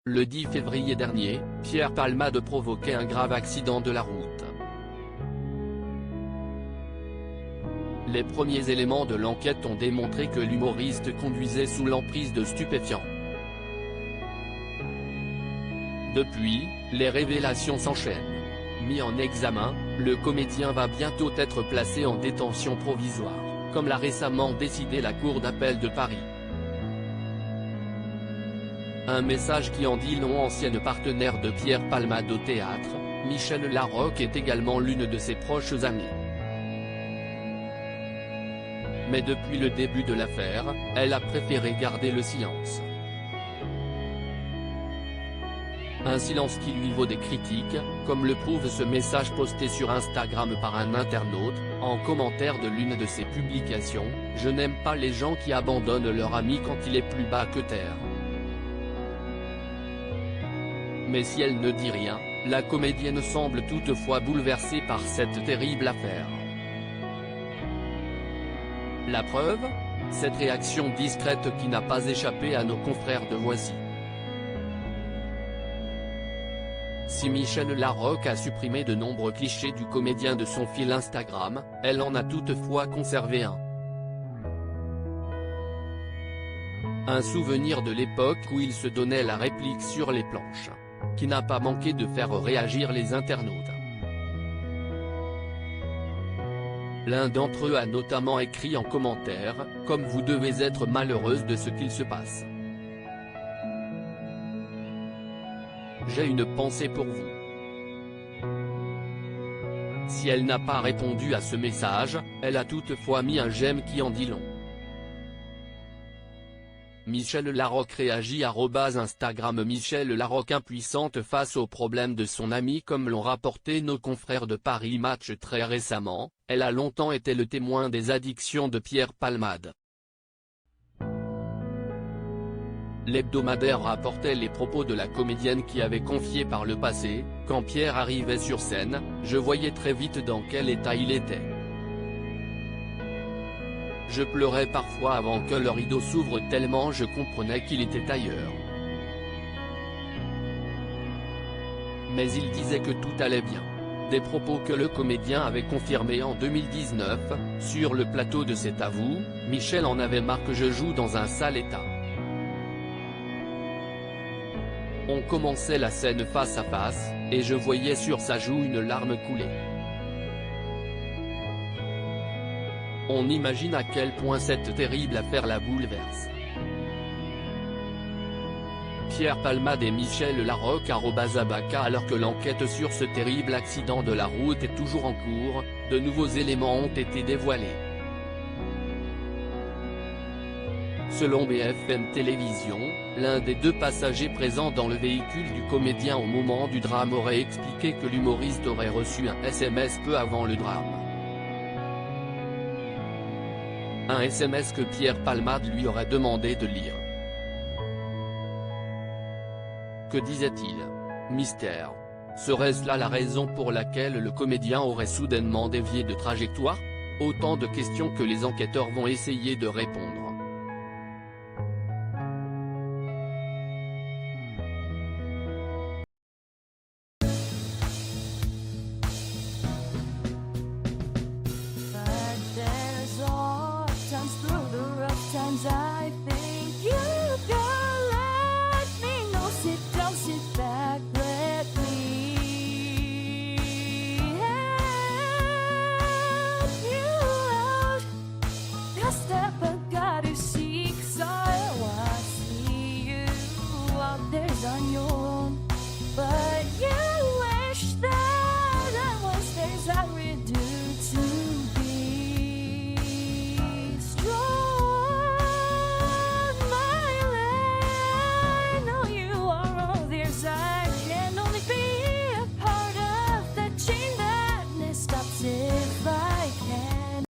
Le 10 février dernier, Pierre Palmade provoquait un grave accident de la route. Les premiers éléments de l'enquête ont démontré que l'humoriste conduisait sous l'emprise de stupéfiants. Depuis, les révélations s'enchaînent. Mis en examen, le comédien va bientôt être placé en détention provisoire, comme l'a récemment décidé la Cour d'appel de Paris. Un message qui en dit long. Ancienne partenaire de Pierre Palmade au théâtre, Michel Larocque est également l'une de ses proches amies. Mais depuis le début de l'affaire, elle a préféré garder le silence. Un silence qui lui vaut des critiques, comme le prouve ce message posté sur Instagram par un internaute, en commentaire de l'une de ses publications: « Je n'aime pas les gens qui abandonnent leur ami quand il est plus bas que terre. » Mais si elle ne dit rien, la comédienne semble toutefois bouleversée par cette terrible affaire. La preuve ? Cette réaction discrète qui n'a pas échappé à nos confrères de Voici. Si Michel Larocque a supprimé de nombreux clichés du comédien de son fil Instagram, elle en a toutefois conservé un. Un souvenir de l'époque où il se donnait la réplique sur les planches, qui n'a pas manqué de faire réagir les internautes. L'un d'entre eux a notamment écrit en commentaire: « Comme vous devez être malheureuse de ce qu'il se passe. J'ai une pensée pour vous. » Si elle n'a pas répondu à ce message, elle a toutefois mis un j'aime qui en dit long. Michel Larocque réagit @Instagram Michel Larocque impuissante face aux problèmes de son ami. Comme l'ont rapporté nos confrères de Paris Match très récemment, elle a longtemps été le témoin des addictions de Pierre Palmade. L'hebdomadaire rapportait les propos de la comédienne qui avait confié par le passé: « Quand Pierre arrivait sur scène, je voyais très vite dans quel état il était. Je pleurais parfois avant que le rideau s'ouvre tellement je comprenais qu'il était ailleurs. Mais il disait que tout allait bien. » Des propos que le comédien avait confirmés en 2019, sur le plateau de C'est à vous. Michel en avait marre que je joue dans un sale état. On commençait la scène face à face, et je voyais sur sa joue une larme couler. On imagine à quel point cette terrible affaire la bouleverse. Pierre Palmade et Michel Larocque @Abaka. Alors que l'enquête sur ce terrible accident de la route est toujours en cours, de nouveaux éléments ont été dévoilés. Selon BFM Télévision, l'un des deux passagers présents dans le véhicule du comédien au moment du drame aurait expliqué que l'humoriste aurait reçu un SMS peu avant le drame. Un SMS que Pierre Palmade lui aurait demandé de lire. Que disait-il ? Mystère. Serait-ce là la raison pour laquelle le comédien aurait soudainement dévié de trajectoire ? Autant de questions que les enquêteurs vont essayer de répondre.